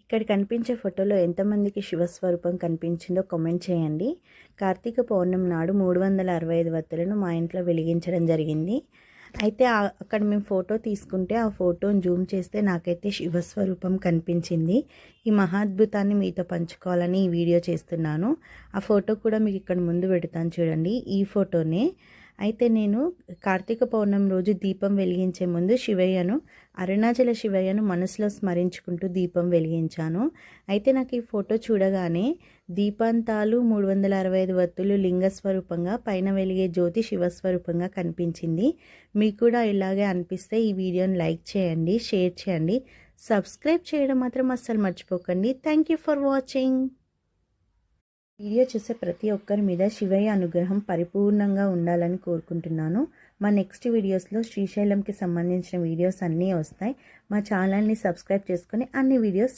ఇక్కడ కనిపించే ఫోటోలో ఎంతమందికి శివస్వరూపం కనిపించిందో కామెంట్ చేయండి. కార్తీక పౌర్ణమి నాడు 365 వత్తులను మా ఇంట్లో వెలిగించడం జరిగింది. అయితే అక్కడ మేము ఫోటో తీసుకుంటే ఆ ఫోటోని జూమ్ చేస్తే నాకైతే శివస్వరూపం కనిపించింది. ఈ మహాద్భుతాన్ని మీతో పంచుకోవాలని ఈ వీడియో చేస్తున్నాను. ఆ ఫోటో కూడా మీకు ఇక్కడ ముందు పెడతాను చూడండి. ఈ ఫోటోనే. అయితే నేను కార్తీక పౌర్ణమి రోజు దీపం వెలిగించే ముందు అరుణాచల శివయ్యను మనసులో స్మరించుకుంటూ దీపం వెలిగించాను. అయితే నాకు ఈ ఫోటో చూడగానే దీపాంతాలు 365 వత్తులు లింగస్వరూపంగా, పైన వెలిగే జ్యోతి శివస్వరూపంగా కనిపించింది. మీకు కూడా ఇలాగే అనిపిస్తే ఈ వీడియోని లైక్ చేయండి, షేర్ చేయండి, సబ్స్క్రైబ్ చేయడం మాత్రం అస్సలు మర్చిపోకండి. Thank you for watching. Video చూసే ప్రతి ఒక్కరి మీద శివయ్య అనుగ్రహం పరిపూర్ణంగా ఉండాలని కోరుకుంటున్నాను. మా నెక్స్ట్ వీడియోస్లో శ్రీశైలంకి సంబంధించిన వీడియోస్ అన్నీ వస్తాయి. మా ఛానల్ని సబ్స్క్రైబ్ చేసుకొని అన్ని వీడియోస్